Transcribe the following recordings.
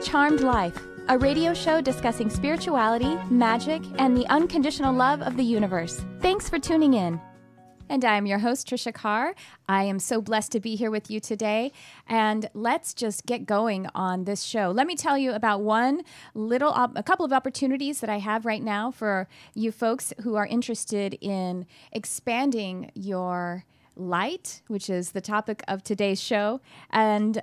Charmed Life, a radio show discussing spirituality, magic, and the unconditional love of the universe. Thanks for tuning in. And I am your host, Tricia Carr. I am so blessed to be here with you today. And let's just get going on this show. Let me tell you about a couple of opportunities that I have right now for you folks who are interested in expanding your light, which is the topic of today's show, and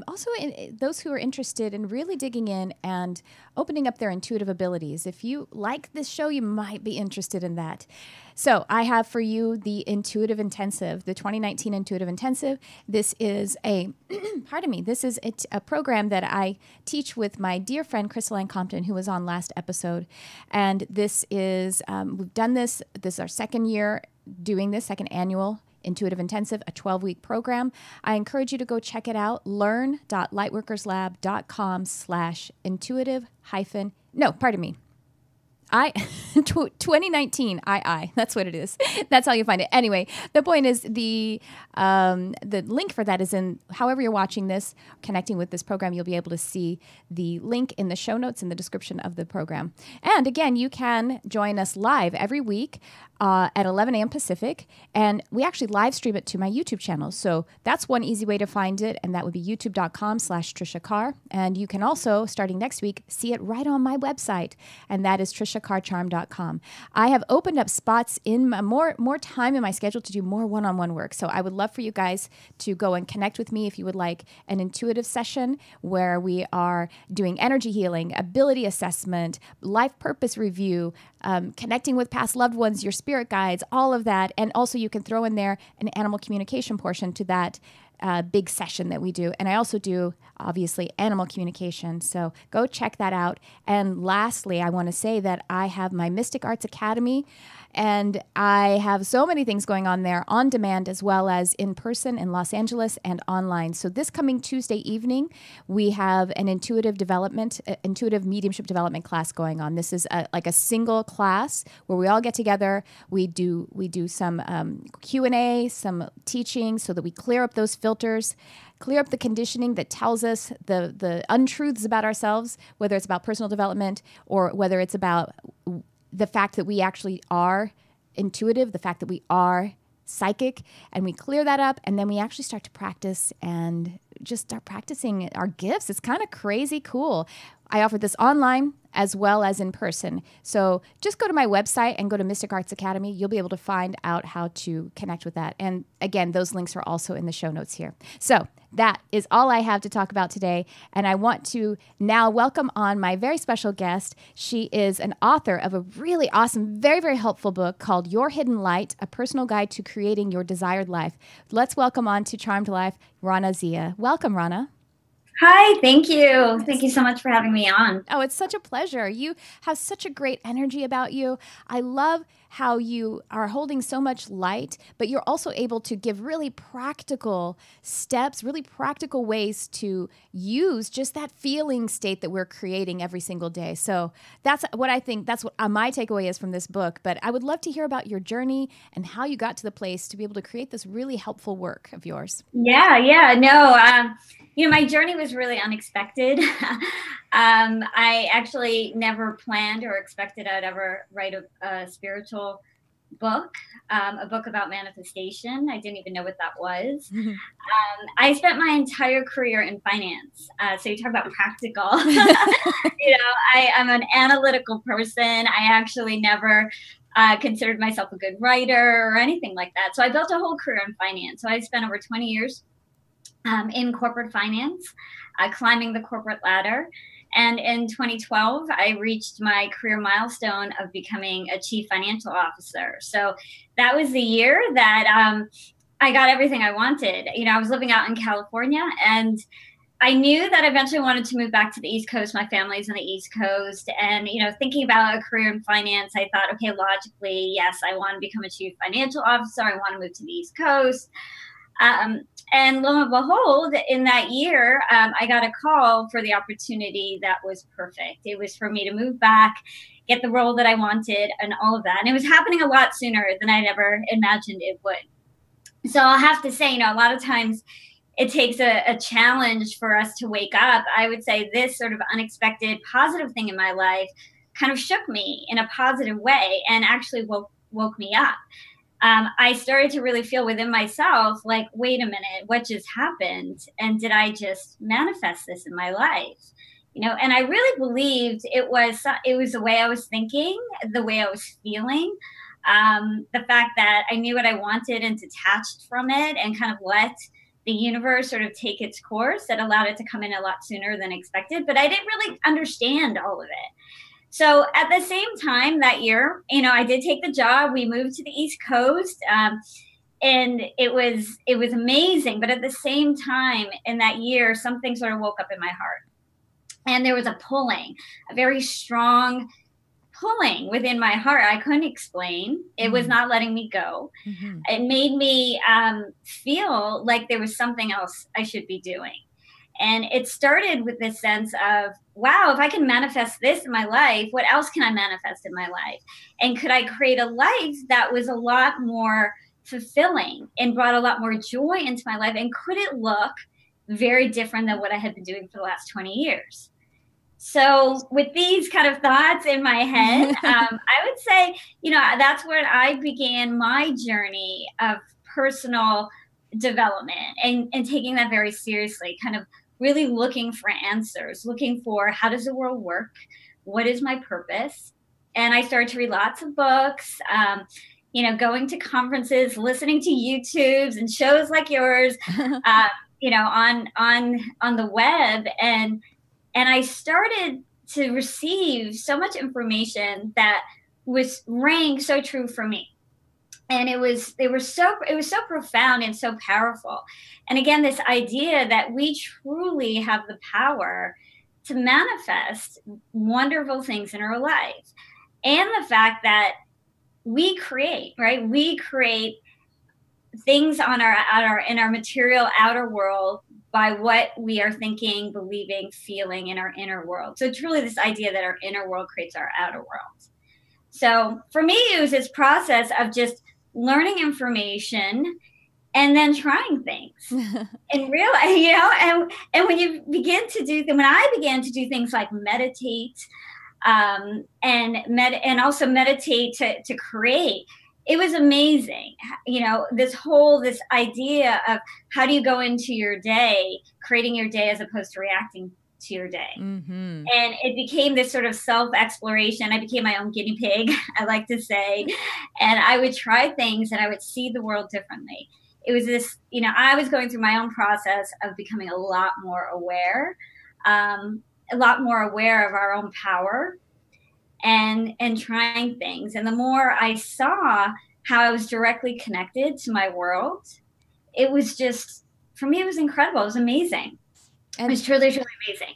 also those who are interested in really digging in and opening up their intuitive abilities. If you like this show, you might be interested in that. So I have for you the Intuitive Intensive, the 2019 Intuitive Intensive. This is a program that I teach with my dear friend Crystal Compton, who was on last episode. And this is, we've done this is our second year doing this, second annual Intuitive Intensive, a 12-week program. I encourage you to go check it out. learn.lightworkerslab.com/intuitive 2019 that's what it is. That's how you find it. Anyway, the point is the link for that is in, however you're watching this, connecting with this program, you'll be able to see the link in the show notes in the description of the program. And again, you can join us live every week at 11 a.m. Pacific, and we actually live stream it to my YouTube channel. So that's one easy way to find it, and that would be youtube.com/Tricia Carr. And you can also, starting next week, see it right on my website, and that is triciacarcharm.com. I have opened up spots in more time in my schedule to do more one-on-one work. So I would love for you guys to go and connect with me if you would like an intuitive session where we are doing energy healing, ability assessment, life purpose review, connecting with past loved ones, your spirit guides, all of that. And also you can throw in there an animal communication portion to that big session that we do. And I also do, obviously, animal communication. So go check that out. And lastly, I want to say that I have my Mystic Arts Academy, and I have so many things going on there on demand as well as in person in Los Angeles and online. So this coming Tuesday evening, we have an intuitive mediumship development class going on. This is like a single class where we all get together. We do some Q&A, some teaching so that we clear up those filters, clear up the conditioning that tells us the untruths about ourselves, whether it's about personal development or whether it's about the fact that we actually are intuitive, the fact that we are psychic, and we clear that up, and then we actually start to practice and just start practicing our gifts. It's kind of crazy cool. I offer this online as well as in person. So just go to my website and go to Mystic Arts Academy. You'll be able to find out how to connect with that. And again, those links are also in the show notes here. So that is all I have to talk about today. And I want to now welcome on my very special guest. She is an author of a really awesome, very, very helpful book called Your Hidden Light, A Personal Guide to Creating Your Desired Life. Let's welcome on to Charmed Life, Raana Zia. Welcome, Raana. Hi, thank you. Thank you so much for having me on. Oh, it's such a pleasure. You have such a great energy about you. I love how you are holding so much light, but you're also able to give really practical steps, really practical ways to use just that feeling state that we're creating every single day. So that's what I think, that's what my takeaway is from this book. But I would love to hear about your journey and how you got to the place to be able to create this really helpful work of yours. My journey was really unexpected. I actually never planned or expected I'd ever write a spiritual book, a book about manifestation. I didn't even know what that was. I spent my entire career in finance. So you talk about practical. I'm an analytical person. I actually never considered myself a good writer or anything like that. So I built a whole career in finance. So I spent over 20 years in corporate finance, climbing the corporate ladder. And in 2012, I reached my career milestone of becoming a chief financial officer. So that was the year that I got everything I wanted. I was living out in California, and I knew that I eventually wanted to move back to the East Coast. My family's on the East Coast. And, thinking about a career in finance, I thought, okay, logically, yes, I want to become a chief financial officer. I want to move to the East Coast. And lo and behold, in that year, I got a call for the opportunity that was perfect. It was for me to move back, get the role that I wanted, and all of that. And it was happening a lot sooner than I'd ever imagined it would. So I'll have to say, a lot of times it takes a challenge for us to wake up. I would say this sort of unexpected positive thing in my life kind of shook me in a positive way and actually woke me up. I started to really feel within myself, like, wait a minute, what just happened? And did I just manifest this in my life? And I really believed it was the way I was thinking, the way I was feeling, the fact that I knew what I wanted and detached from it and kind of let the universe sort of take its course, that allowed it to come in a lot sooner than expected. But I didn't really understand all of it. So at the same time that year, I did take the job. We moved to the East Coast, and it was amazing. But at the same time in that year, something sort of woke up in my heart. And there was a very strong pulling within my heart. I couldn't explain. It was not letting me go. Mm-hmm. It made me feel like there was something else I should be doing. And it started with this sense of, wow, if I can manifest this in my life, what else can I manifest in my life? And could I create a life that was a lot more fulfilling and brought a lot more joy into my life? And could it look very different than what I had been doing for the last 20 years? So with these kind of thoughts in my head, I would say, that's where I began my journey of personal development and taking that very seriously, kind of really looking for answers, looking for, how does the world work? What is my purpose? And I started to read lots of books, going to conferences, listening to YouTubes and shows like yours, on the web. And I started to receive so much information that rang so true for me. And it was so profound and so powerful. And again, this idea that we truly have the power to manifest wonderful things in our life. And the fact that we create, right? We create things in our material outer world by what we are thinking, believing, feeling in our inner world. So truly this idea that our inner world creates our outer world. So for me, it was this process of just learning information and then trying things and realize, and when you begin to when I began to do things like meditate, and also meditate to create, it was amazing. This idea of how do you go into your day, creating your day as opposed to reacting to your day. Mm-hmm. And it became this sort of self-exploration. I became my own guinea pig, I like to say. And I would try things and I would see the world differently. It was this, I was going through my own process of becoming a lot more aware of our own power and trying things. And the more I saw how I was directly connected to my world, it was just, for me, it was incredible. It was amazing. It was truly, truly amazing.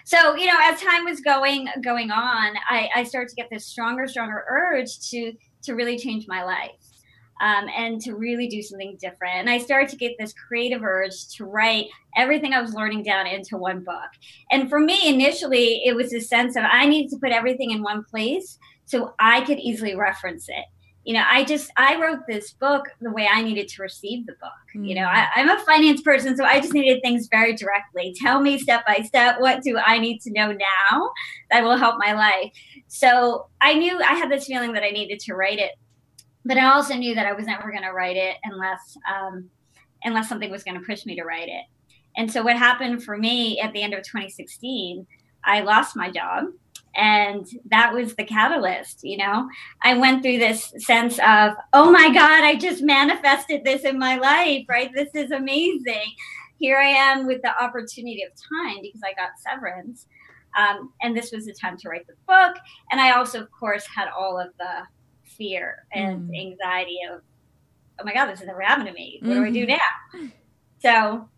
So, as time was going on, I started to get this stronger urge to really change my life, and to really do something different. And I started to get this creative urge to write everything I was learning down into one book. And for me, initially, it was a sense of I needed to put everything in one place so I could easily reference it. I wrote this book the way I needed to receive the book. I'm a finance person, so I just needed things very directly. Tell me step by step, what do I need to know now that will help my life? So I knew I had this feeling that I needed to write it, but I also knew that I was never going to write it unless something was going to push me to write it. And so what happened for me at the end of 2016, I lost my job. And that was the catalyst, I went through this sense of, oh my God, I just manifested this in my life, right? This is amazing. Here I am with the opportunity of time because I got severance. And this was the time to write the book. And I also, of course, had all of the fear and anxiety of, oh my God, this is never happened to me. What do I do now? So,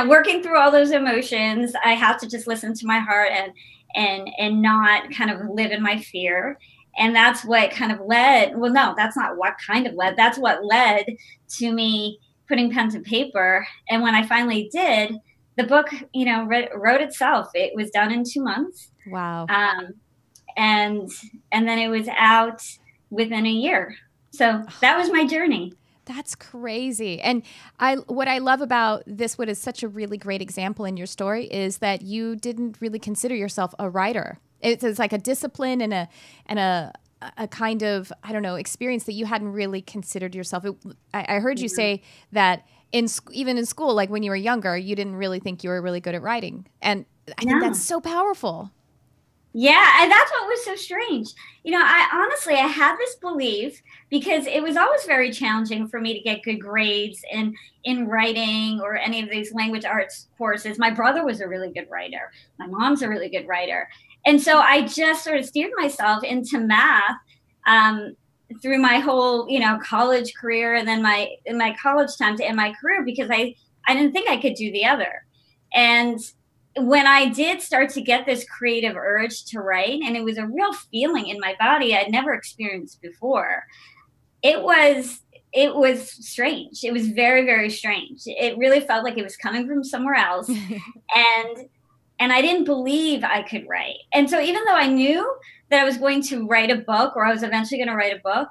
working through all those emotions, I had to just listen to my heart and not kind of live in my fear. And that's what kind of led, well, no, that's not what kind of led. That's what led to me putting pen to paper. And when I finally did, the book, wrote itself. It was done in 2 months. Wow. And then it was out within a year. So that was my journey. That's crazy. And what I love about this, what is such a really great example in your story, is that you didn't really consider yourself a writer. It's like a discipline and a kind of, I don't know, experience that you hadn't really considered yourself. I heard you say that even in school, like when you were younger, you didn't really think you were really good at writing. And I think that's so powerful. Yeah, and that's what was so strange. I had this belief because it was always very challenging for me to get good grades in writing or any of these language arts courses. My brother was a really good writer. My mom's a really good writer. And so I just sort of steered myself into math through my whole, college career, and then in my college time to end my career, because I didn't think I could do the other. And when I did start to get this creative urge to write, and it was a real feeling in my body I'd never experienced before, it was strange. It was very, very strange. It really felt like it was coming from somewhere else. And I didn't believe I could write. And so even though I knew that I was going to write a book, or I was eventually going to write a book,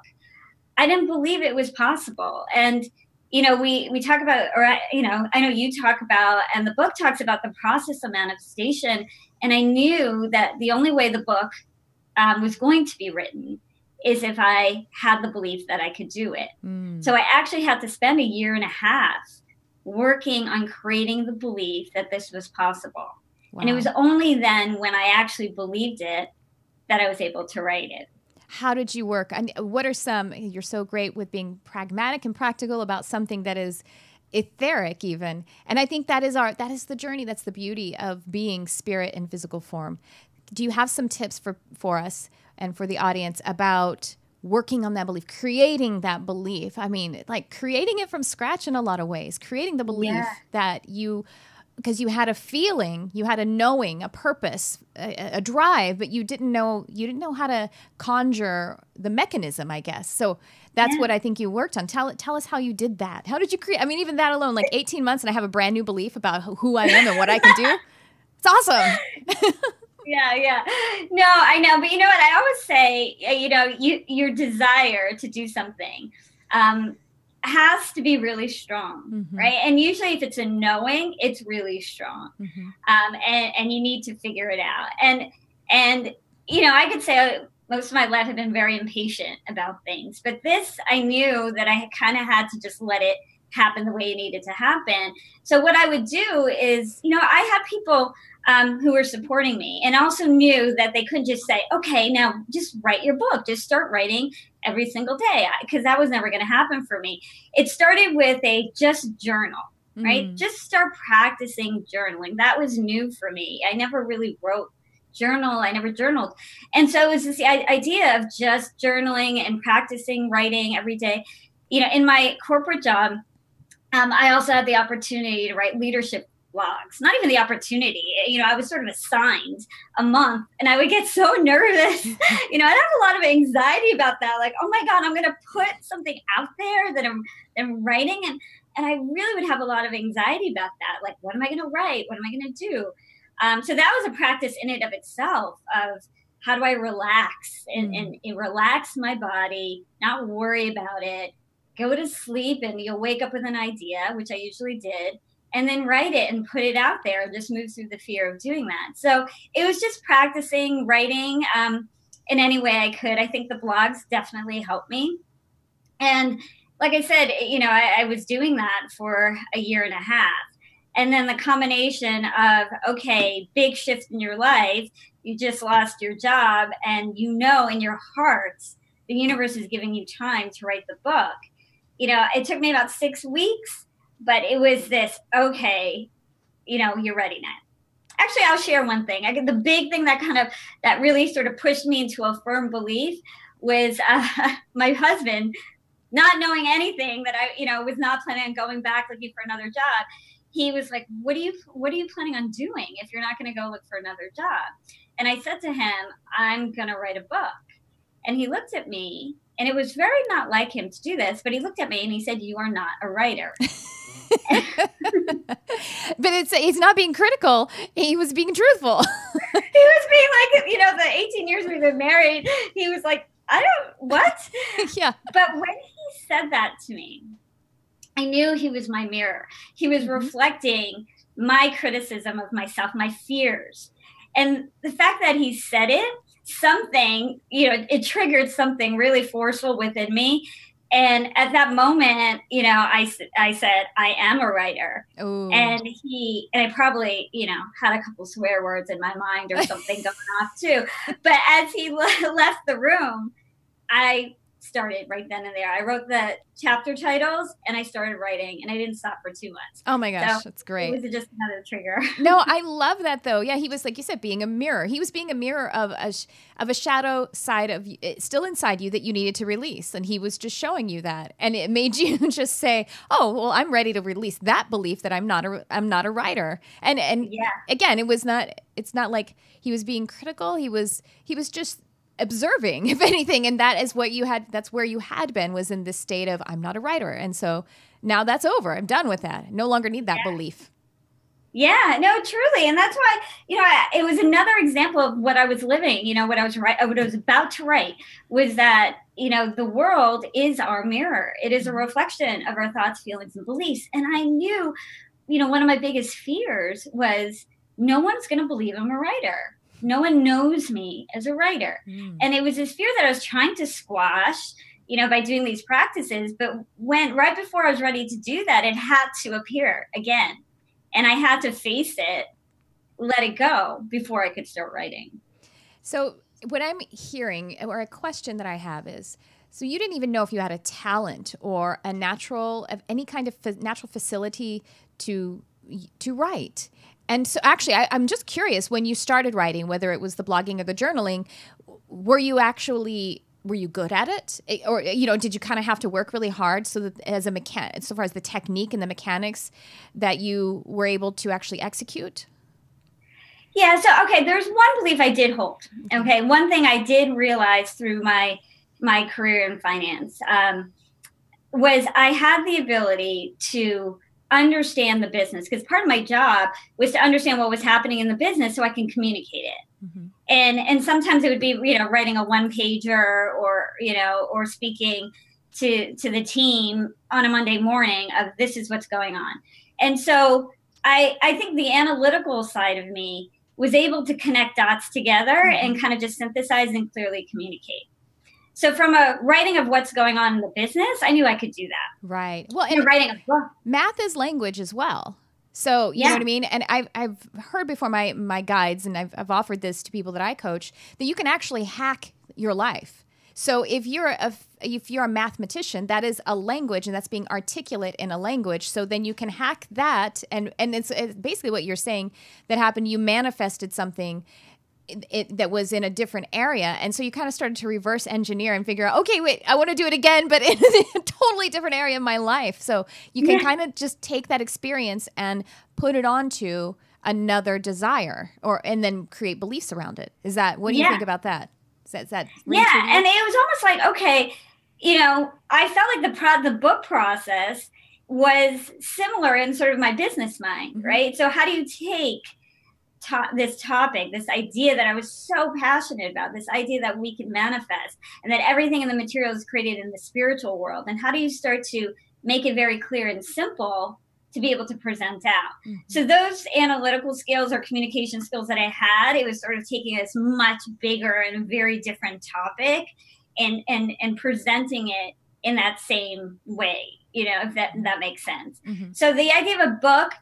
I didn't believe it was possible. And we talk about, or I know you talk about, and the book talks about the process of manifestation. And I knew that the only way the book was going to be written is if I had the belief that I could do it. So I actually had to spend 1.5 years working on creating the belief that this was possible. Wow. And it was only then, when I actually believed it, that I was able to write it. How did you work? And what are you're so great with being pragmatic and practical about something that is etheric even. And I think that is the journey. That's the beauty of being spirit in physical form. Do you have some tips for us and for the audience about working on that belief, creating that belief? I mean, like creating it from scratch in a lot of ways, creating the belief that because you had a feeling, you had a knowing, a purpose, a drive, but you didn't know how to conjure the mechanism, I guess. So that's what I think you worked on. Tell us how you did that. How did you create? I mean, even that alone, like 18 months, and I have a brand new belief about who I am and what I can do. It's awesome. Yeah. No, I know. But you know what? I always say, your desire to do something has to be really strong, right? And usually if it's a knowing, it's really strong. And you need to figure it out. And I could say most of my life I've been very impatient about things, but this, I knew that I kind of had to just let it happen the way it needed to happen. So what I would do is, I had people who were supporting me, and also knew that they couldn't just say, okay, now just write your book, just start writing every single day, because that was never going to happen for me. It started with just journal, right? Just start practicing journaling. That was new for me. I never really I never journaled. And so it was this idea of just journaling and practicing writing every day. In my corporate job, I also had the opportunity to write leadership blogs. Not even the opportunity. I was sort of assigned a month, and I would get so nervous. I'd have a lot of anxiety about that. Like, oh my God, I'm going to put something out there that I'm writing. And I really would have a lot of anxiety about that. Like, what am I going to write? What am I going to do? So that was a practice in and of itself of how do I relax and relax my body, not worry about it, go to sleep, and you'll wake up with an idea, which I usually did, and then write it and put it out there and just move through the fear of doing that. So it was just practicing writing in any way I could. I think the blogs definitely helped me. And like I said, I was doing that for 1.5 years. And then the combination of, okay, big shift in your life, you just lost your job, and in your heart, the universe is giving you time to write the book. It took me about 6 weeks, but it was this, okay, you're ready now. Actually, I'll share one thing. The big thing that really sort of pushed me into a firm belief was my husband, not knowing anything, that I, was not planning on going back looking for another job. He was like, what are you planning on doing if you're not going to go look for another job? And I said to him, I'm going to write a book. And he looked at me, and it was very not like him to do this, but he looked at me and he said, you are not a writer. But he's not being critical. He was being truthful. He was being like, the 18 years we've been married, he was like, what? Yeah. But when he said that to me, I knew he was my mirror. He was reflecting my criticism of myself, my fears. And the fact that he said it, something, it triggered something really forceful within me. And at that moment, I said, I am a writer. Ooh. And I probably, had a couple swear words in my mind or something going off too. But as he left the room, I started right then and there. I wrote the chapter titles and I started writing, and I didn't stop for 2 months. Oh my gosh, that's great. It was just another trigger. No, I love that though. Yeah, he was, like you said, being a mirror. He was being a mirror of a shadow side of still inside you that you needed to release, and he was just showing you that, and it made you just say, "Oh, well, I'm ready to release that belief that I'm not a writer." And yeah. Again, it's not like he was being critical. He was just observing, if anything, and that's where you had been, was in this state of, I'm not a writer. And so now that's over. I'm done with that. I no longer need that belief. Yeah, no, truly. And that's why, it was another example of what I was living, what I was about to write was that, the world is our mirror. It is a reflection of our thoughts, feelings, and beliefs. And I knew, one of my biggest fears was no one's going to believe I'm a writer. No one knows me as a writer. And it was this fear that I was trying to squash, by doing these practices. But right before I was ready to do that, it had to appear again. And I had to face it, let it go before I could start writing. So what I'm hearing, or a question that I have is, so you didn't even know if you had a talent or a any kind of natural facility to write. And so actually, I'm just curious, when you started writing, whether it was the blogging or the journaling, were you good at it? Or, did you kind of have to work really hard so that so far as the technique and the mechanics that you were able to actually execute? Yeah. So, okay, there's one belief I did hold. Okay. One thing I did realize through my career in finance was I had the ability to understand the business, because part of my job was to understand what was happening in the business so I can communicate it. And sometimes it would be, writing a one-pager or speaking to the team on a Monday morning of this is what's going on. And so I think the analytical side of me was able to connect dots together and kind of just synthesize and clearly communicate. So from a writing of what's going on in the business, I knew I could do that. Right. Well, and writing a book. Math is language as well. So you know what I mean? And I've heard before my guides, and I've offered this to people that I coach, that you can actually hack your life. So if you're a mathematician, that is a language, and that's being articulate in a language. So then you can hack that, and it's basically what you're saying that happened. You manifested something that was in a different area. And so you kind of started to reverse engineer and figure out, okay, wait, I want to do it again, but in a totally different area of my life. So you can kind of just take that experience and put it onto another desire, and then create beliefs around it. Is that, what do you think about that? Is that and it was almost like, okay, I felt like the book process was similar in sort of my business mind, right? So how do you take this topic, this idea that I was so passionate about, this idea that we can manifest, and that everything in the material is created in the spiritual world, and how do you start to make it very clear and simple to be able to present out? So those analytical skills or communication skills that I had, it was sort of taking this much bigger and very different topic and presenting it in that same way, if that makes sense. So the idea of a book,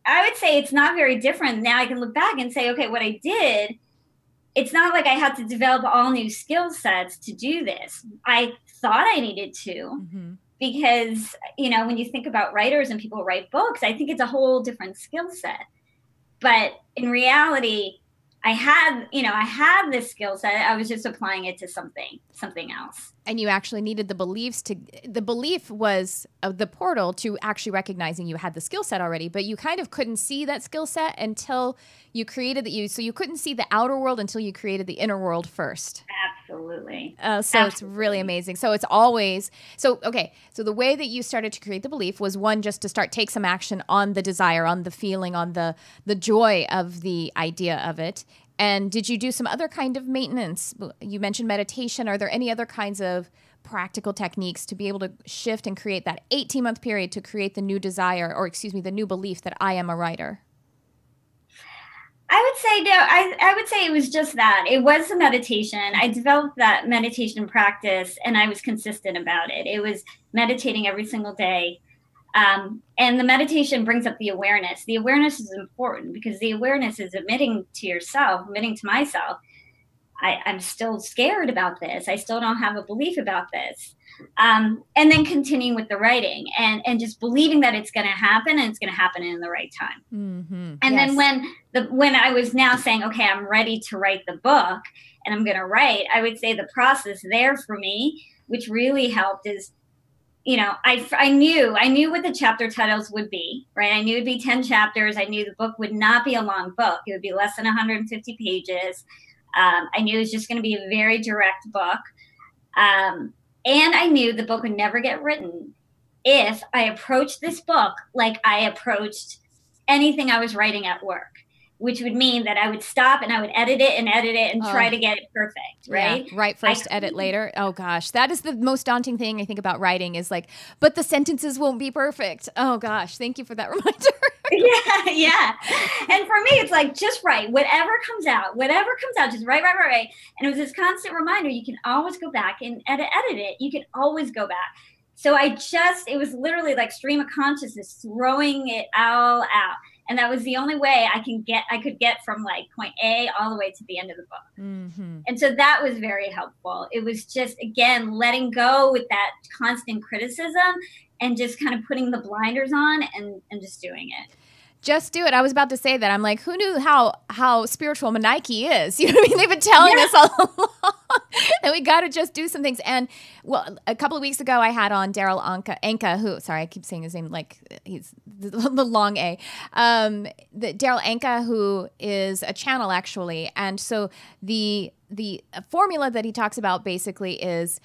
I would say it's not very different. Now I can look back and say, okay, what I did, it's not like I had to develop all new skill sets to do this. I thought I needed to, because, when you think about writers and people who write books, I think it's a whole different skill set. But in reality, I had this skill set. I was just applying it to something else. And you actually needed the belief was the portal to actually recognizing you had the skill set already, but you kind of couldn't see that skill set until you created so you couldn't see the outer world until you created the inner world first. Absolutely. It's really amazing. So it's always, so the way that you started to create the belief was, one, just to take some action on the desire, on the feeling, on the joy of the idea of it. And did you do some other kind of maintenance? You mentioned meditation. Are there any other kinds of practical techniques to be able to shift and create that 18-month period to create the new desire, or excuse me, the new belief that I am a writer? I would say no. I would say it was just that. It was a meditation. I developed that meditation practice, and I was consistent about it. It was meditating every single day. And the meditation brings up the awareness. The awareness is important because the awareness is admitting to yourself, admitting to myself, I'm still scared about this. I still don't have a belief about this. And then continuing with the writing and just believing that it's going to happen, and it's going to happen in the right time. Mm-hmm. And Yes. then when I was now saying, okay, I'm ready to write the book and I'm going to write, I would say the process there for me, which really helped, is, you know, I knew what the chapter titles would be, right? I knew it'd be 10 chapters. I knew the book would not be a long book. It would be less than 150 pages. I knew it was just going to be a very direct book. And I knew the book would never get written if I approached this book like I approached anything I was writing at work, which would mean that I would stop and I would edit it and try to get it perfect, right? Yeah, write first, edit later. Oh gosh, that is the most daunting thing I think about writing, is like, but the sentences won't be perfect. Oh gosh, thank you for that reminder. Yeah. And for me, it's like, just write whatever comes out, just write. And it was this constant reminder, you can always go back and edit it. You can always go back. So it was literally like stream of consciousness, throwing it all out. And that was the only way I could get from like point A all the way to the end of the book. Mm-hmm. And so that was very helpful. It was just, again, letting go with that constant criticism and just kind of putting the blinders on and just doing it. Just do it. I was about to say that. I'm like, who knew how spiritual Nike is? You know what I mean? They've been telling us all along that we got to just do some things. And well, a couple of weeks ago, I had on Daryl Anka, who, sorry, I keep saying his name like he's the long A. The Daryl Anka, who is a channel actually. And so the formula that he talks about basically is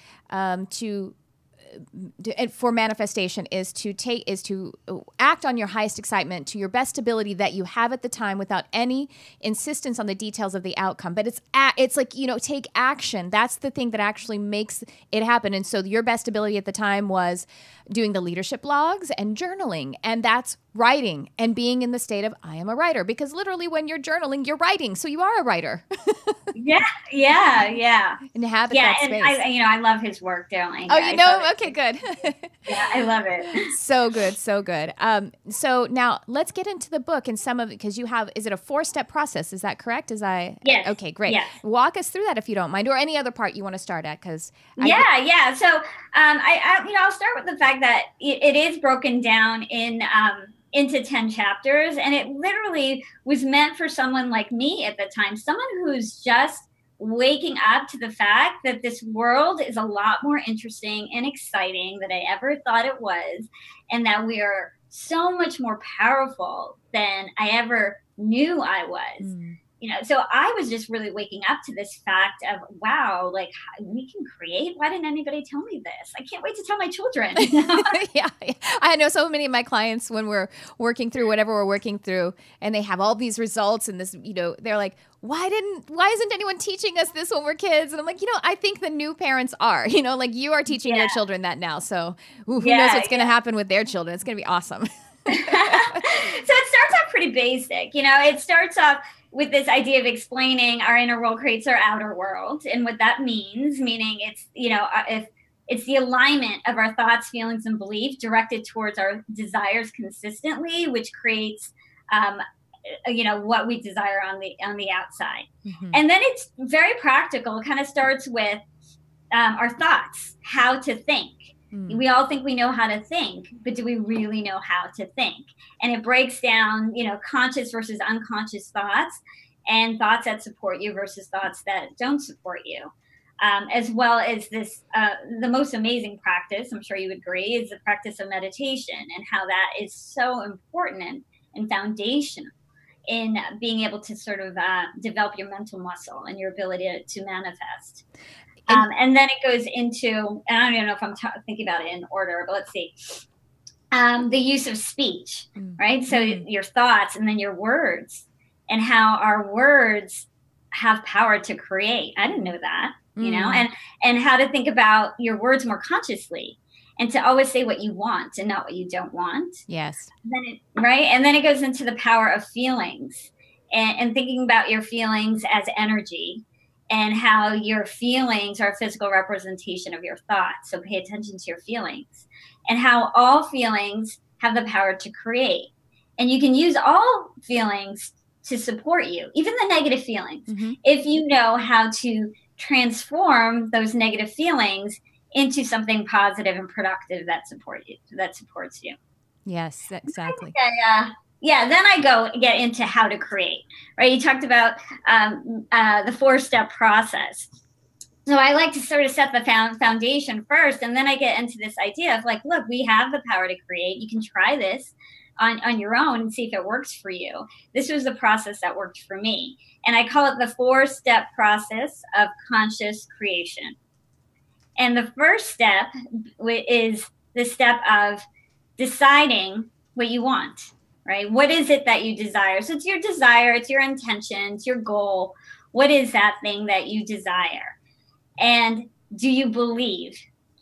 for manifestation is to act on your highest excitement to your best ability that you have at the time without any insistence on the details of the outcome. But it's like, you know, take action. That's the thing that actually makes it happen. And so your best ability at the time was doing the leadership blogs and journaling, and that's writing and being in the state of I am a writer, because literally when you're journaling, you're writing. So you are a writer. Yeah. And inhabit that space. And I love his work, Daryl. Oh, you know? Okay, good. Yeah, I love it. So good. So now let's get into the book and some of it, because is it a 4-step process? Is that correct? Yes. Okay, great. Yes. Walk us through that if you don't mind, or any other part you want to start at, because yeah. So I'll start with the fact that it is broken down into 10 chapters, and it literally was meant for someone like me at the time, someone who's just waking up to the fact that this world is a lot more interesting and exciting than I ever thought it was, and that we are so much more powerful than I ever knew I was. You know, so I was just really waking up to this fact of, wow, like, we can create. Why didn't anybody tell me this? I can't wait to tell my children. Yeah. I know so many of my clients, when we're working through whatever we're working through, and they have all these results and this, you know, they're like, why isn't anyone teaching us this when we're kids? And I'm like, I think the new parents are, like you are teaching your children that now. So who knows what's going to happen with their children? It's going to be awesome. So it starts off pretty basic. It starts off with this idea of explaining our inner world creates our outer world, and what that meaning it's, if it's the alignment of our thoughts, feelings, and beliefs directed towards our desires consistently, which creates, what we desire on the outside. Mm-hmm. And then it's very practical. It kind of starts with our thoughts, how to think. We all think we know how to think, but do we really know how to think? And it breaks down, conscious versus unconscious thoughts, and thoughts that support you versus thoughts that don't support you. As well as this, the most amazing practice, I'm sure you would agree, is the practice of meditation, and how that is so important and foundational in being able to sort of develop your mental muscle and your ability to manifest. And then it goes into, and I don't even know if I'm thinking about it in order, but let's see. The use of speech, right? So your thoughts and then your words, and how our words have power to create. I didn't know that, you know, and how to think about your words more consciously, and to always say what you want and not what you don't want. Yes. Right. And then it goes into the power of feelings, and thinking about your feelings as energy, and how your feelings are a physical representation of your thoughts. So pay attention to your feelings, and how all feelings have the power to create. And you can use all feelings to support you, even the negative feelings, if you know how to transform those negative feelings into something positive and productive that supports you. Yes, exactly. Yeah, then I get into how to create, right? You talked about the 4-step process. So I like to sort of set the foundation first, and then I get into this idea of like, look, we have the power to create. You can try this on your own and see if it works for you. This was the process that worked for me. And I call it the 4-step process of conscious creation. And the first step is the step of deciding what you want, right? What is it that you desire? So it's your desire, it's your intention, it's your goal. What is that thing that you desire? And do you believe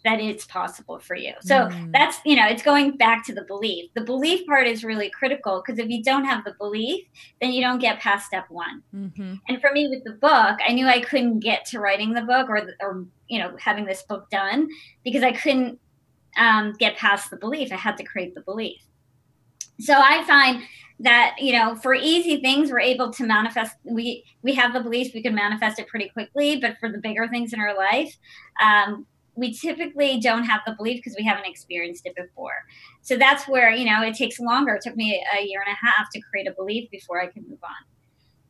that it's possible for you? So that's, it's going back to the belief. The belief part is really critical, because if you don't have the belief, then you don't get past step 1. And for me with the book, I knew I couldn't get to writing the book or having this book done, because I couldn't get past the belief. I had to create the belief. So I find that, for easy things, we're able to manifest. We have the belief, we can manifest it pretty quickly. But for the bigger things in our life, we typically don't have the belief because we haven't experienced it before. So that's where, it takks longer. It took me a year and a half to create a belief before I could move on.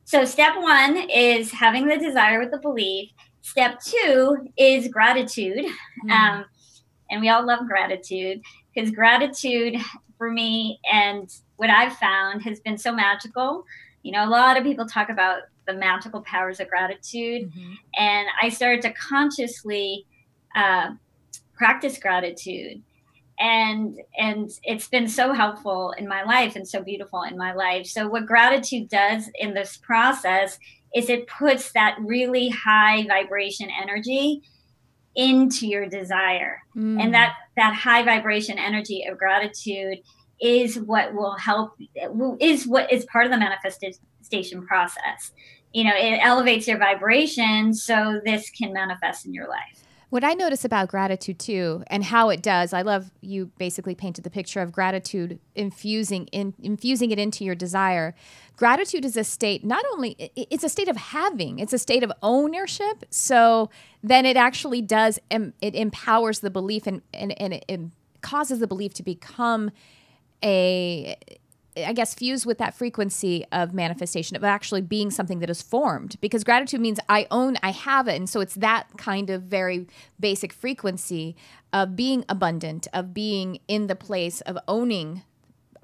So step 1 is having the desire with the belief. Step 2 is gratitude. And we all love gratitude, because gratitude for me, and what I've found, has been so magical. A lot of people talk about the magical powers of gratitude. And I started to consciously practice gratitude. And it's been so helpful in my life and so beautiful in my life. So what gratitude does in this process is it puts that really high vibration energy into your desire. And that high vibration energy of gratitude is what will help, is what is part of the manifestation process. It elevates your vibration so this can manifest in your life. What I notice about gratitude too, and how it does, I love you basically painted the picture of gratitude infusing it into your desire. Gratitude is a state, not only, it's a state of having, it's a state of ownership. So then it actually does, it empowers the belief and it causes the belief to become fused with that frequency of manifestation, of actually being something that is formed. Because gratitude means I have it. And so it's that kind of very basic frequency of being abundant, of being in the place of owning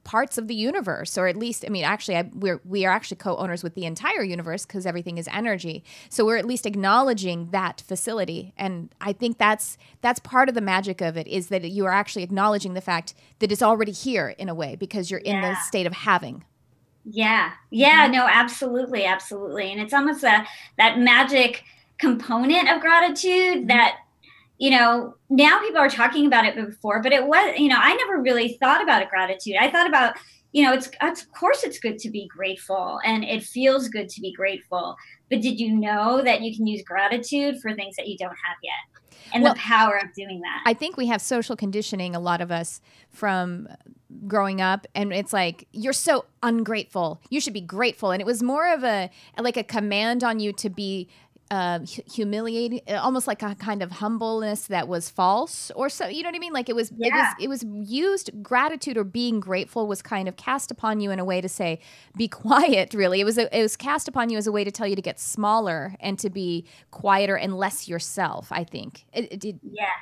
parts of the universe, or at least, we are actually co-owners with the entire universe, because everything is energy. So we're at least acknowledging that facility. And I think that's part of the magic of it, is that you are actually acknowledging the fact that it's already here in a way, because you're in the state of having. No, absolutely. And it's almost that magic component of gratitude that, now people are talking about it before, but it was, I never really thought about gratitude. I thought about, of course it's good to be grateful, and it feels good to be grateful. But did you know that you can use gratitude for things that you don't have yet? And the power of doing that. I think we have social conditioning, a lot of us, from growing up, and it's like, you're so ungrateful. You should be grateful. And it was more of a command on you to be humiliating, almost like a kind of humbleness that was false, or so, you know what I mean? Like it was used, gratitude or being grateful was kind of cast upon you in a way to say, be quiet, really. It was cast upon you as a way to tell you to get smaller and to be quieter and less yourself, I think.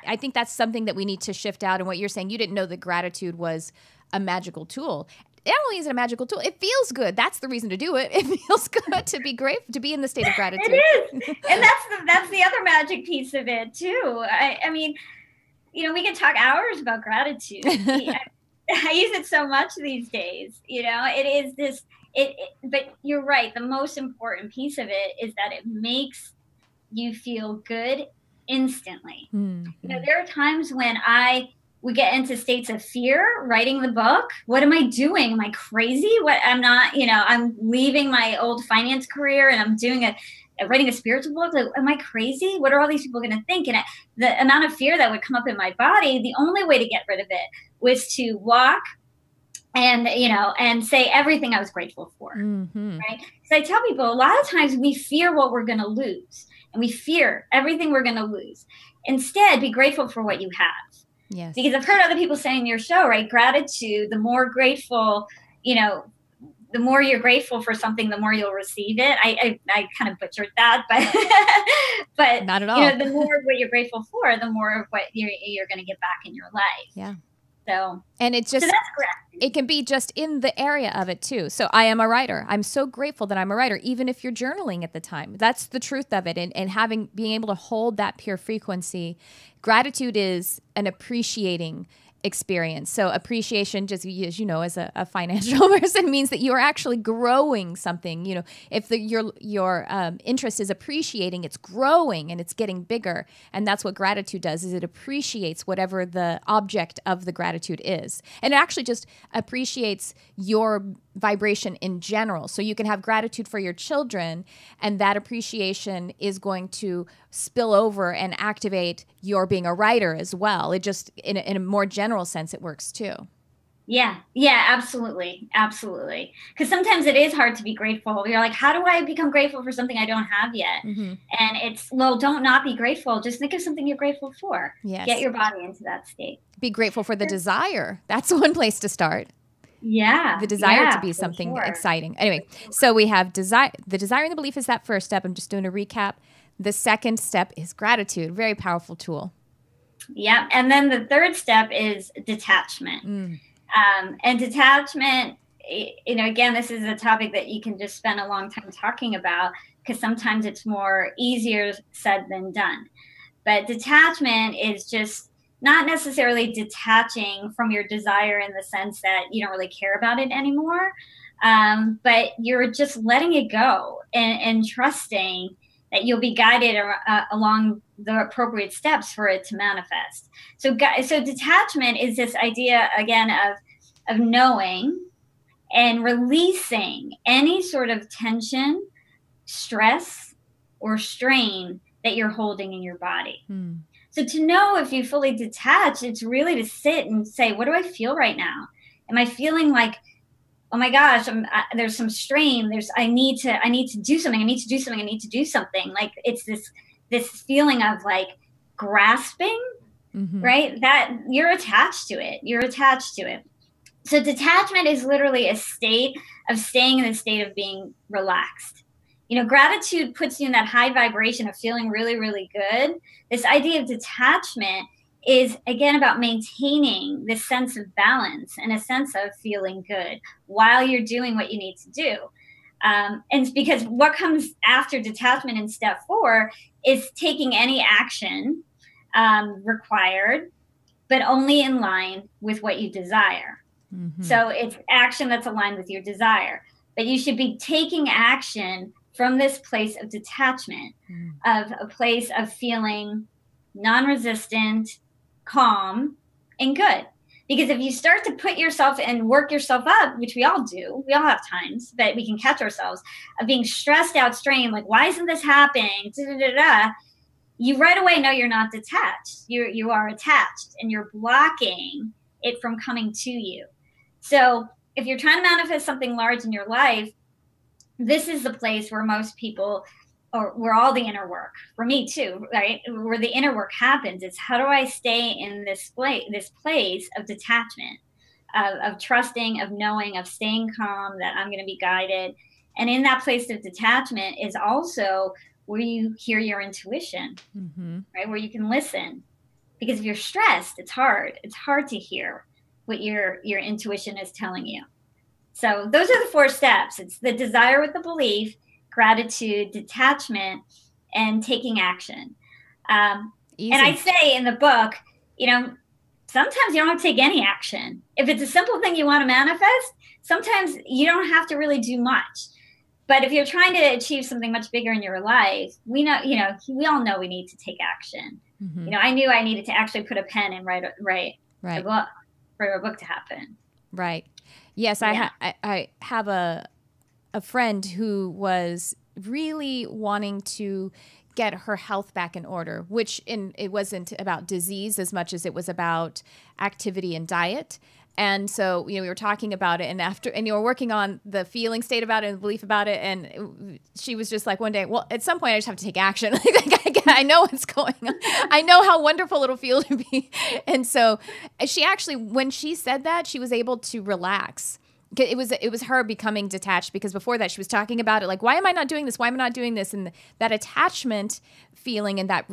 I think that's something that we need to shift out. And what you're saying, you didn't know that gratitude was a magical tool. Not only is it a magical tool, it feels good. That's the reason to do it. It feels good to be grateful, to be in the state of gratitude. It is. And that's the other magic piece of it too. I mean, we can talk hours about gratitude. I use it so much these days. It is this, but you're right. The most important piece of it is that it makes you feel good instantly. Mm-hmm. There are times when I would get into states of fear writing the book. What am I doing? Am I crazy? I'm not, I'm leaving my old finance career and I'm doing writing a spiritual book. Like, am I crazy? What are all these people going to think? And the amount of fear that would come up in my body, the only way to get rid of it was to walk and say everything I was grateful for. Mm-hmm. Right? Because I tell people a lot of times we fear what we're going to lose, and we fear everything we're going to lose. Instead, be grateful for what you have. Yes. Because I've heard other people say in your show, right? Gratitude, the more grateful, the more you're grateful for something, the more you'll receive it. I kind of butchered that, but not at all. The more what you're grateful for, the more of what you're going to get back in your life. Yeah. So, and it's just, so that's correct. It can be just in the area of it too. So I am a writer. I'm so grateful that I'm a writer, even if you're journaling at the time. That's the truth of it. And being able to hold that pure frequency. Gratitude is an appreciating experience. So appreciation, just as you know, as a financial person, means that you are actually growing something. If your interest is appreciating, it's growing and it's getting bigger. And that's what gratitude does, is it appreciates whatever the object of the gratitude is. And it actually just appreciates your vibration in general. So you can have gratitude for your children, and that appreciation is going to spill over and activate your being a writer as well. It just, in a more general sense, it works too. Yeah, absolutely. Absolutely. Because sometimes it is hard to be grateful. You're like, how do I become grateful for something I don't have yet? Mm-hmm. And it's, well, don't not be grateful. Just think of something you're grateful for. Yes. Get your body into that state. Be grateful for the desire. That's one place to start. Yeah. The desire to be something exciting. Anyway, so we have desire. The desire and the belief is that first step. I'm just doing a recap. The second step is gratitude. Very powerful tool. Yeah. And then the third step is detachment. And detachment, again, this is a topic that you can just spend a long time talking about, because sometimes it's more easier said than done. But detachment is just not necessarily detaching from your desire in the sense that you don't really care about it anymore, but you're just letting it go and trusting that you'll be guided along the appropriate steps for it to manifest. So detachment is this idea, again, of knowing and releasing any sort of tension, stress, or strain that you're holding in your body. So to know if you fully detach, it's really to sit and say, what do I feel right now? Am I feeling like, oh my gosh, there's some strain. I need to do something. I need to do something. I need to do something. Like it's this feeling of like grasping, right? That you're attached to it. You're attached to it. So detachment is literally a state of staying in the state of being relaxed. Gratitude puts you in that high vibration of feeling really, really good. This idea of detachment is, again, about maintaining this sense of balance and a sense of feeling good while you're doing what you need to do. And because what comes after detachment in step 4 is taking any action required, but only in line with what you desire. So it's action that's aligned with your desire. But you should be taking action from this place of detachment, of a place of feeling non-resistant, calm, and good. Because if you start to put yourself and work yourself up, which we all do, we all have times, but we can catch ourselves of being stressed out, strained, like, why isn't this happening? You right away know you're not detached. You are attached, and you're blocking it from coming to you. So if you're trying to manifest something large in your life, this is the place where most people, or where all the inner work, for me too, right? Where the inner work happens is, how do I stay in this place of detachment, of trusting, of knowing, of staying calm, that I'm going to be guided. And in that place of detachment is also where you hear your intuition, right? Where you can listen. Because if you're stressed, it's hard. It's hard to hear what your intuition is telling you. So those are the 4 steps. It's the desire with the belief, gratitude, detachment, and taking action. And I say in the book, sometimes you don't have to take any action. If it's a simple thing you want to manifest, sometimes you don't have to really do much. But if you're trying to achieve something much bigger in your life, we know, we all know we need to take action. Mm-hmm. I knew I needed to actually put a pen and write a book for a book to happen. Right. Yes, yeah. I have a friend who was really wanting to get her health back in order, it wasn't about disease as much as it was about activity and diet. And so, we were talking about it, and you were working on the feeling state about it and the belief about it. And she was just like one day, well, at some point I just have to take action. I know what's going on. I know how wonderful it'll feel to be. And so she actually, when she said that, she was able to relax. It was her becoming detached, because before that she was talking about it like, why am I not doing this? Why am I not doing this? And that attachment feeling and that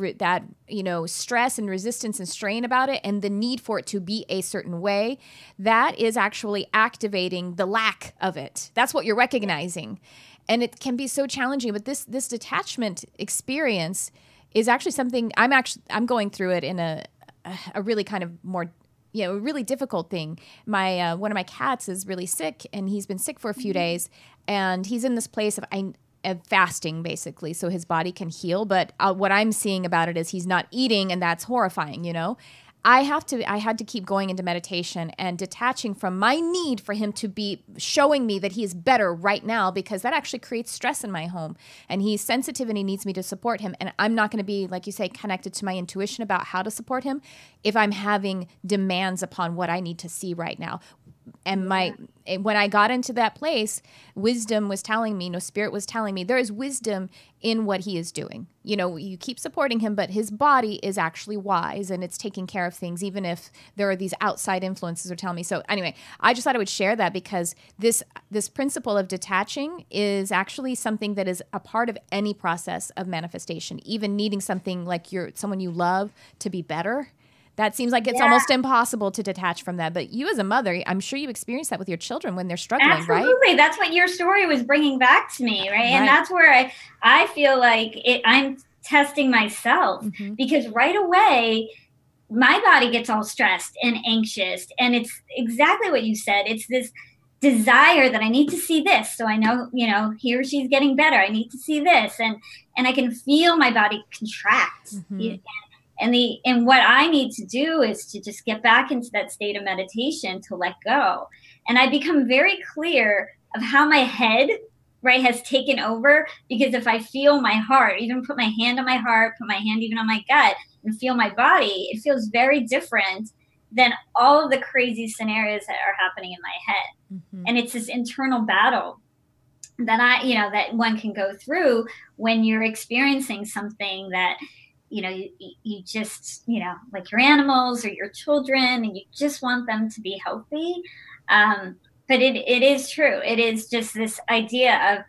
stress and resistance and strain about it, and the need for it to be a certain way, that is actually activating the lack of it. That's what you're recognizing. And it can be so challenging. But this detachment experience is actually something I'm going through it in a really kind of more a really difficult thing. My one of my cats is really sick, and he's been sick for a few days, and he's in this place of fasting, basically, so his body can heal. But what I'm seeing about it is he's not eating, and that's horrifying, I had to keep going into meditation and detaching from my need for him to be showing me that he is better right now, because that actually creates stress in my home. And he's sensitive and he needs me to support him. And I'm not going to be, like you say, connected to my intuition about how to support him if I'm having demands upon what I need to see right now. And when I got into that place, wisdom was telling me, spirit was telling me, there is wisdom in what he is doing. You keep supporting him, but his body is actually wise, and it's taking care of things, even if there are these outside influences that are telling me. So anyway, I just thought I would share that, because this principle of detaching is actually something that is a part of any process of manifestation, even needing something like someone you love to be better. That seems like it's almost impossible to detach from that. But you as a mother, I'm sure you experience that with your children when they're struggling, Absolutely. right? Absolutely. That's what your story was bringing back to me, right? And that's where I feel like I'm testing myself, because right away, my body gets all stressed and anxious. And it's exactly what you said. It's this desire that I need to see this. So I know, he or she's getting better. I need to see this. And I can feel my body contract. And what I need to do is to just get back into that state of meditation, to let go. And I become very clear of how my head, has taken over. Because if I feel my heart, even put my hand on my heart, put my hand even on my gut, and feel my body, it feels very different than all of the crazy scenarios that are happening in my head. And it's this internal battle that that one can go through when you're experiencing something that, you just, like your animals or your children, and you just want them to be healthy. But it is true. It is just this idea of,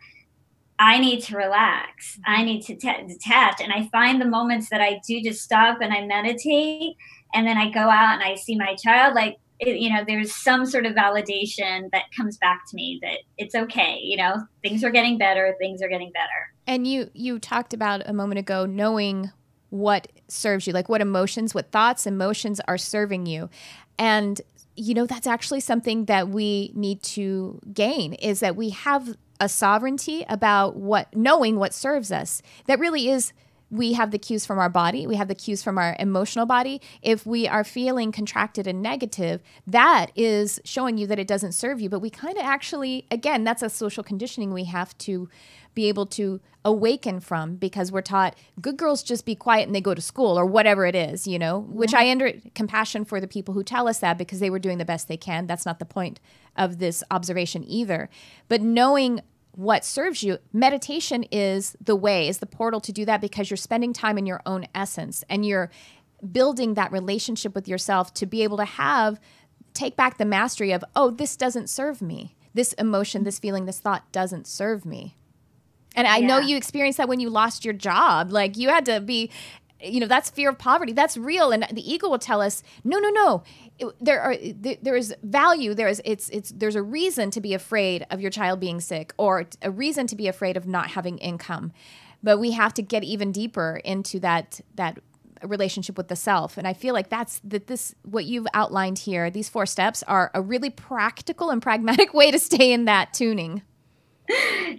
I need to relax. I need to detach. And I find the moments that I do just stop and I meditate, and then I go out and I see my child, there's some sort of validation that comes back to me that it's okay. Things are getting better. Things are getting better. And you talked about a moment ago, knowing what serves you, like what thoughts, emotions are serving you. And, that's actually something that we need to gain, is that we have a sovereignty about knowing what serves us. That really is, we have the cues from our body. We have the cues from our emotional body. If we are feeling contracted and negative, that is showing you that it doesn't serve you. But we kind of actually, again, that's a social conditioning we have to be able to awaken from, because we're taught good girls just be quiet and they go to school, or whatever it is, which I under compassion for the people who tell us that, because they were doing the best they can. That's not the point of this observation either. But knowing what serves you, meditation is the way, is the portal to do that, because you're spending time in your own essence, and you're building that relationship with yourself to be able to take back the mastery of, oh, this doesn't serve me. This emotion, this feeling, this thought doesn't serve me. And I know you experienced that when you lost your job. Like, you had to be, that's fear of poverty. That's real. And the ego will tell us, no. There is value. There's a reason to be afraid of your child being sick, or a reason to be afraid of not having income. But we have to get even deeper into that relationship with the self. And I feel like what you've outlined here, these 4 steps are a really practical and pragmatic way to stay in that tuning.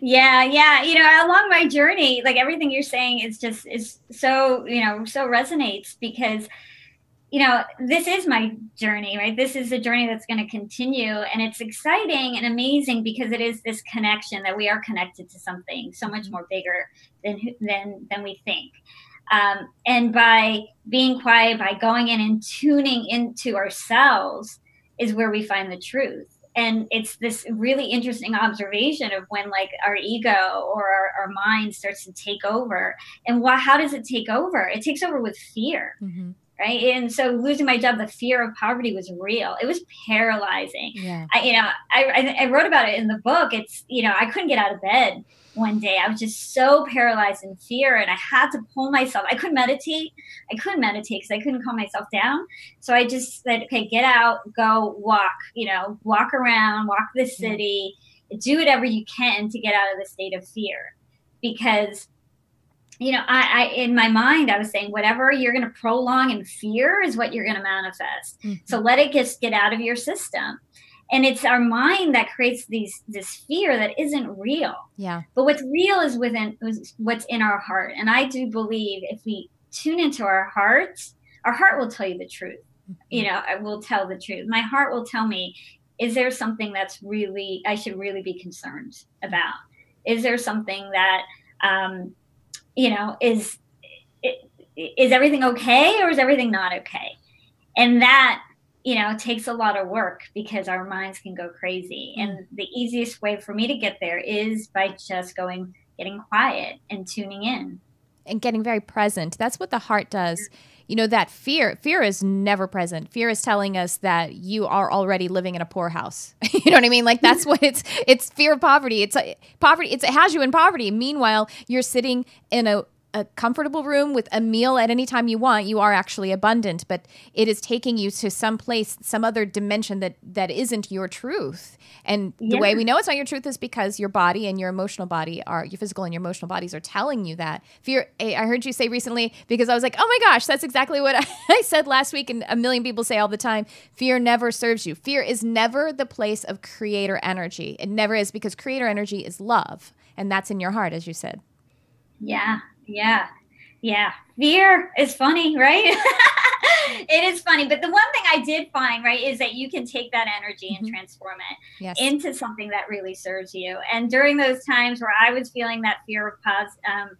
Yeah. Along my journey, like everything you're saying is so, so resonates because, this is my journey, right? This is a journey that's going to continue, and it's exciting and amazing because it is this connection that we are connected to something so much more bigger than we think. And by being quiet, by going in and tuning into ourselves is where we find the truth. And it's this really interesting observation of when like our ego or our mind starts to take over. And how does it take over? It takes over with fear. Mm-hmm. Right. And so losing my job, the fear of poverty was real. It was paralyzing. Yeah. I wrote about it in the book. It's, I couldn't get out of bed one day. I was just so paralyzed in fear, and I had to pull myself. I couldn't meditate. Because I couldn't calm myself down. So I just said, okay, get out, go walk, walk around, walk the city, do whatever you can to get out of the state of fear. Because I in my mind, I was saying, whatever you're going to prolong in fear is what you're going to manifest. Mm-hmm. So let it just get out of your system. And it's our mind that creates this fear that isn't real. Yeah. But what's real is what's in our heart. And I do believe if we tune into our heart will tell you the truth. Mm-hmm. I will tell the truth. My heart will tell me, is there something I should really be concerned about? Is there something that, is everything okay, or is everything not okay? And that, takes a lot of work because our minds can go crazy. Mm. And the easiest way for me to get there is by just getting quiet and tuning in. And getting very present. That's what the heart does. That fear is never present. Fear is telling us that you are already living in a poorhouse. You know what I mean? Like that's what it's fear of poverty. It's poverty. It has you in poverty. Meanwhile, you're sitting in a comfortable room with a meal at any time you want. You are actually abundant, but it is taking you to some place, some other dimension that isn't your truth. And the way we know it's not your truth is because your body and your emotional body your physical and your emotional bodies are telling you that. Fear, I heard you say recently, because I was like, oh my gosh, that's exactly what I said last week. And a million people say all the time, fear never serves you. Fear is never the place of creator energy. It never is, because creator energy is love. And that's in your heart, as you said. Yeah. Fear is funny, right? It is funny. But the one thing I did find, right, is that you can take that energy and transform it into something that really serves you. And during those times where I was feeling that fear of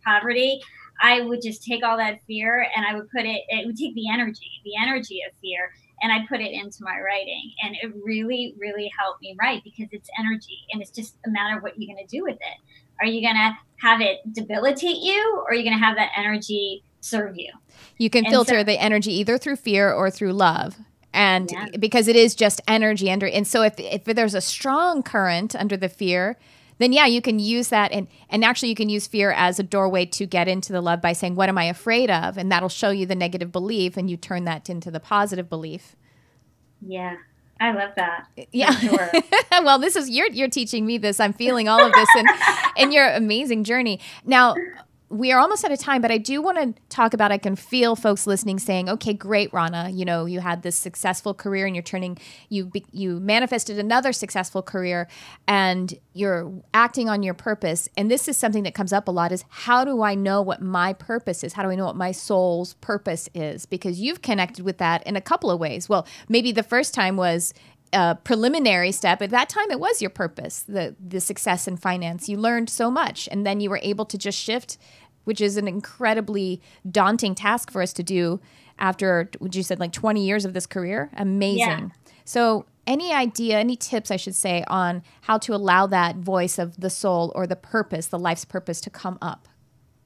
poverty, I would just take all that fear and I would it would take the energy of fear, and I put it into my writing. And it really, really helped me write, because it's energy, and it's just a matter of what you're going to do with it. Are you going to have it debilitate you, or are you going to have that energy serve you? You can filter the energy either through fear or through love. And because it is just energy under. And so if there's a strong current under the fear, then you can use that. And actually you can use fear as a doorway to get into the love by saying, what am I afraid of? And that'll show you the negative belief, and you turn that into the positive belief. Yeah. I love that. Yeah. Sure. Well, this is you're teaching me this. I'm feeling all of this in your amazing journey. Now, we are almost out of time, but I do want to talk about, I can feel folks listening saying, okay, great, Raana, you had this successful career and you manifested another successful career and you're acting on your purpose. And this is something that comes up a lot, is how do I know what my purpose is? How do I know what my soul's purpose is? Because you've connected with that in a couple of ways. Well, maybe the first time was a preliminary step. At that time, it was your purpose, the success in finance. You learned so much, and then you were able to just shift, which is an incredibly daunting task for us to do after, would you said, like 20 years of this career? Amazing. Yeah. So any tips, I should say, on how to allow that voice of the soul or the purpose, the life's purpose, to come up?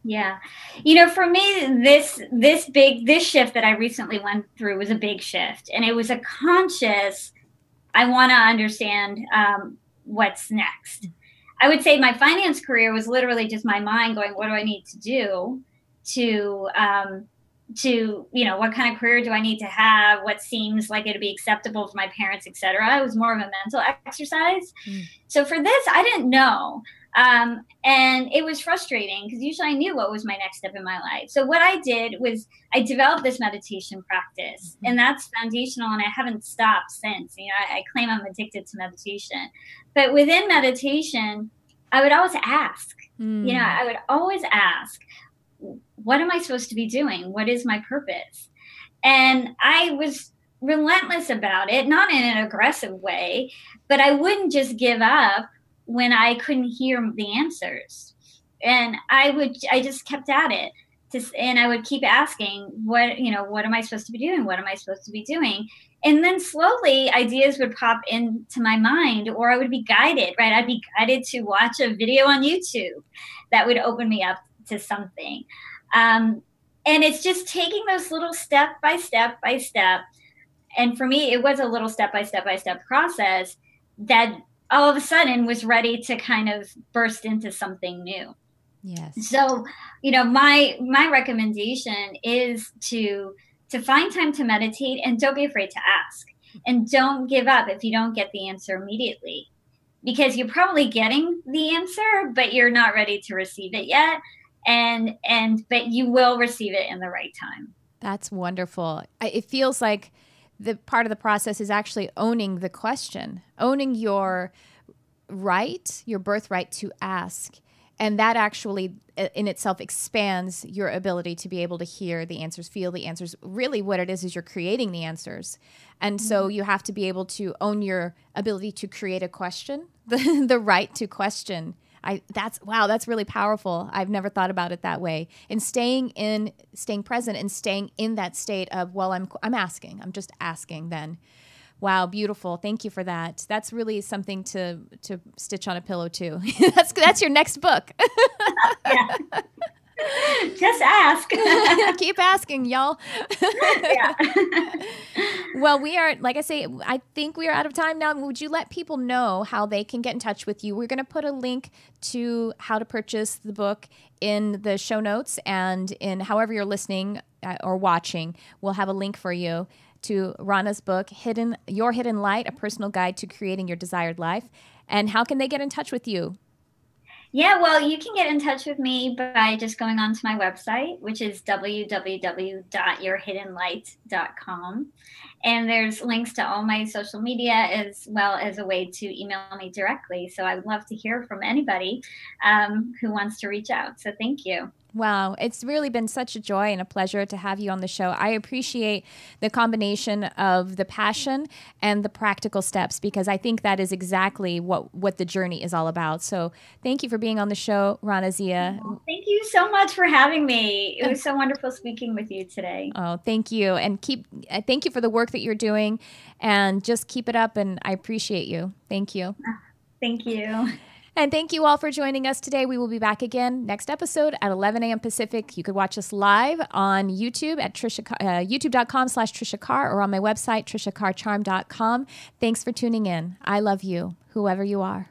Yeah. For me, this shift that I recently went through was a big shift. And it was a conscious, I want to understand what's next. I would say my finance career was literally just my mind going, what do I need to do to what kind of career do I need to have? What seems like it'd be acceptable for my parents, et cetera. It was more of a mental exercise. Mm. So for this, I didn't know. And it was frustrating because usually I knew what was my next step in my life. So what I did was I developed this meditation practice, and that's foundational, and I haven't stopped since. You know, I claim I'm addicted to meditation. But within meditation, I would always ask, you know, I would always ask, what am I supposed to be doing? What is my purpose? And I was relentless about it, not in an aggressive way, but I wouldn't just give up when I couldn't hear the answers. And I just kept at it. And I would keep asking, what am I supposed to be doing? What am I supposed to be doing? And then slowly ideas would pop into my mind, or I would be guided, right? I'd be guided to watch a video on YouTube that would open me up to something. And it's just taking those little step by step by step. And for me, it was a little step by step by step process that all of a sudden was ready to kind of burst into something new. Yes. So, you know, my recommendation is to find time to meditate, and don't be afraid to ask, and don't give up if you don't get the answer immediately, because you're probably getting the answer, but you're not ready to receive it yet. But you will receive it in the right time. That's wonderful. It feels like the part of the process is actually owning the question, owning your right, your birthright to ask. And that actually in itself expands your ability to be able to hear the answers, feel the answers. Really what it is you're creating the answers. And so you have to be able to own your ability to create a question, the right to question. That's really powerful. I've never thought about it that way. And staying present and staying in that state of, well, I'm asking. I'm just asking then. Wow, beautiful. Thank you for that. That's really something to stitch on a pillow too. That's your next book. Yeah. Just ask. Keep asking, y'all. Yeah. Well, we are, like I say, I think we are out of time now. Would you let people know how they can get in touch with you? We're going to put a link to how to purchase the book in the show notes, and in however you're listening or watching, we'll have a link for you to Raana's book, Your Hidden Light, A Personal Guide to Creating Your Desired Life. And how can they get in touch with you? Yeah, well, you can get in touch with me by just going onto my website, which is www.yourhiddenlight.com. And there's links to all my social media, as well as a way to email me directly. So I would love to hear from anybody who wants to reach out. So thank you. Wow, it's really been such a joy and a pleasure to have you on the show. I appreciate the combination of the passion and the practical steps, because I think that is exactly what the journey is all about. So thank you for being on the show, Raana Zia. Thank you so much for having me. It was so wonderful speaking with you today. Oh, thank you. And thank you for the work that you're doing, and just keep it up. And I appreciate you. Thank you. Thank you. And thank you all for joining us today. We will be back again next episode at 11 a.m. Pacific. You could watch us live on YouTube at youtube.com/Tricia Carr, or on my website, triciacarcharm.com. Thanks for tuning in. I love you, whoever you are.